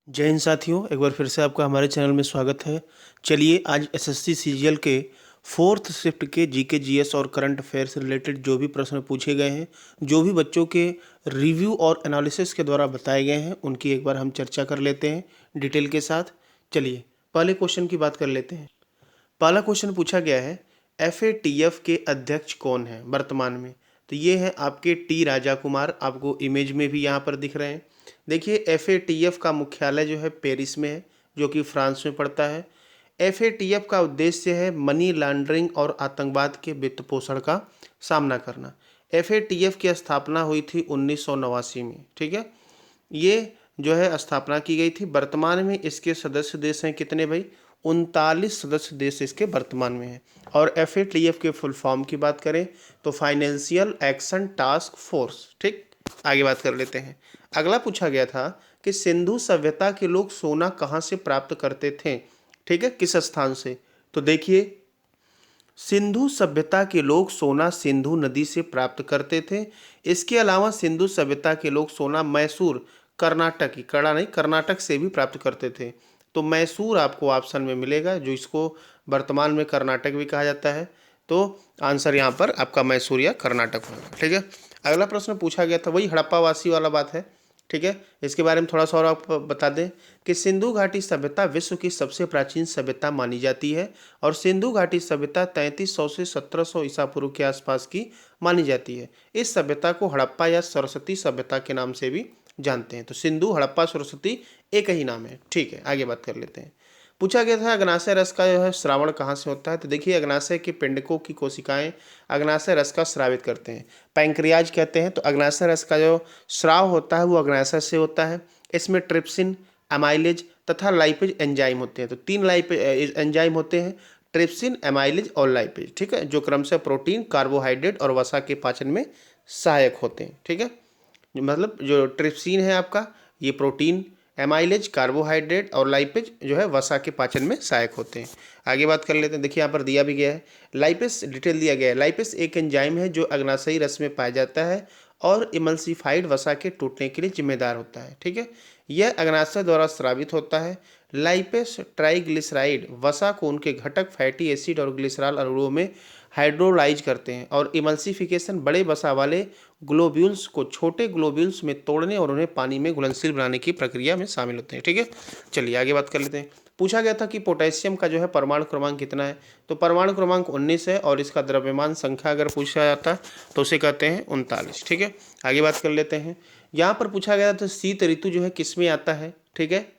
जय हिंद साथियों, एक बार फिर से आपका हमारे चैनल में स्वागत है। चलिए आज एसएससी सीजीएल के फोर्थ शिफ्ट के जीके जीएस और करंट अफेयर से रिलेटेड जो भी प्रश्न पूछे गए हैं, जो भी बच्चों के रिव्यू और एनालिसिस के द्वारा बताए गए हैं, उनकी एक बार हम चर्चा कर लेते हैं डिटेल के साथ। चलिए पहले क्वेश्चन की बात कर लेते हैं। पहला क्वेश्चन पूछा गया है, एफएटीएफ के अध्यक्ष कौन है वर्तमान में? तो ये है आपके टी राजा कुमार, आपको इमेज में भी यहाँ पर दिख रहे हैं। देखिए एफएटीएफ का मुख्यालय जो है पेरिस में है, जो कि फ्रांस में पड़ता है। एफएटीएफ का उद्देश्य है मनी लॉन्ड्रिंग और आतंकवाद के वित्त पोषण का सामना करना। एफएटीएफ की स्थापना हुई थी 1989 में, ठीक है। ये जो है स्थापना की गई थी। वर्तमान में इसके सदस्य देश हैं कितने भाई? 39 सदस्य देश इसके वर्तमान में हैं। और एफएटीएफ के फुल फॉर्म की बात करें तो फाइनेंशियल एक्शन टास्क फोर्स, ठीक। आगे बात कर लेते हैं। अगला पूछा गया था कि सिंधु सभ्यता के लोग सोना कहाँ से प्राप्त करते थे, ठीक है, किस स्थान से? तो देखिए सिंधु सभ्यता के लोग सोना सिंधु नदी से प्राप्त करते थे। इसके अलावा सिंधु सभ्यता के लोग सोना मैसूर, कर्नाटक, कड़ा नहीं, कर्नाटक से भी प्राप्त करते थे। तो मैसूर आपको ऑप्शन में मिलेगा, जो इसको वर्तमान में कर्नाटक भी कहा जाता है। तो आंसर यहाँ पर आपका मैसूर या कर्नाटक होगा, ठीक है। अगला प्रश्न पूछा गया था, वही हड़प्पावासी वाला बात है, ठीक है। इसके बारे में थोड़ा सा और आप बता दें कि सिंधु घाटी सभ्यता विश्व की सबसे प्राचीन सभ्यता मानी जाती है और सिंधु घाटी सभ्यता 3300 से 1700 ईसा पूर्व के आसपास की मानी जाती है। इस सभ्यता को हड़प्पा या सरस्वती सभ्यता के नाम से भी जानते हैं। तो सिंधु, हड़प्पा, सरस्वती एक ही नाम है, ठीक है। आगे बात कर लेते हैं। पूछा गया था अग्नाशय रस का जो है श्रावण कहाँ से होता है? तो देखिए अग्नाशय के पिंडकों की कोशिकाएं अग्नाशय रस का स्रावित करते हैं, पैंक्रियाज कहते हैं। तो अग्नाशय रस का जो स्राव होता है वो अग्नाशय से होता है। इसमें ट्रिप्सिन, एमाइलेज तथा लाइपेज एंजाइम होते हैं। तो 3 लाइपेज एंजाइम होते हैं, ट्रिप्सिन, एमाइलेज और लाइपेज, ठीक है, जो क्रमशः प्रोटीन, कार्बोहाइड्रेट और वसा के पाचन में सहायक होते हैं, ठीक है। मतलब जो ट्रिप्सिन है आपका, ये प्रोटीन, एमाइलेज कार्बोहाइड्रेट और लाइपेज जो है वसा के पाचन में सहायक होते हैं। आगे बात कर लेते हैं। देखिए यहाँ पर दिया भी गया है, लाइपेस डिटेल दिया गया है। लाइपेस एक एंजाइम है जो अग्नाशयी रस में पाया जाता है और इमल्सिफाइड वसा के टूटने के लिए जिम्मेदार होता है, ठीक है। यह अग्नाशय द्वारा स्रावित होता है। लाइपेस ट्राइग्लिसराइड वसा को उनके घटक फैटी एसिड और ग्लिसरॉल अणुओं में हाइड्रोलाइज करते हैं और इमल्सिफिकेशन बड़े वसा वाले ग्लोब्यूल्स को छोटे ग्लोब्यूल्स में तोड़ने और उन्हें पानी में घुलनशील बनाने की प्रक्रिया में शामिल होते हैं, ठीक है। चलिए आगे बात कर लेते हैं। पूछा गया था कि पोटेशियम का जो है परमाणु क्रमांक कितना है? तो परमाणु क्रमांक 19 है और इसका द्रव्यमान संख्या अगर पूछा जाता है तो उसे कहते हैं 39, ठीक है। आगे बात कर लेते हैं। यहाँ पर पूछा गया था शीत ऋतु जो है किसमें आता है, ठीक है।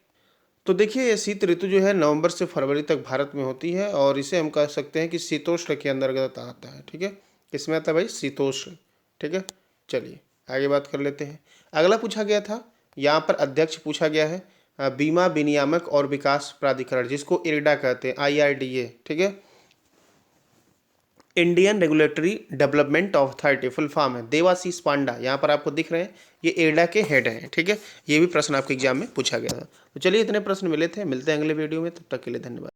तो देखिए ये शीत ऋतु जो है नवंबर से फरवरी तक भारत में होती है और इसे हम कह सकते हैं कि शीतोष्ण के अंतर्गत आता है, ठीक है। किसमें आता है भाई? शीतोष्ण, ठीक है। चलिए आगे बात कर लेते हैं। अगला पूछा गया था, यहाँ पर अध्यक्ष पूछा गया है बीमा विनियामक और विकास प्राधिकरण, जिसको इरडा कहते हैं, IRDA, ठीक है। Indian regulatory development authority full form है। देवाशीष पांडा यहाँ पर आपको दिख रहे हैं, ये एडा के हेड हैं, ठीक है। ये भी प्रश्न आपके एग्जाम में पूछा गया था। तो चलिए इतने प्रश्न मिले थे, मिलते हैं अगले वीडियो में, तब तक के लिए धन्यवाद।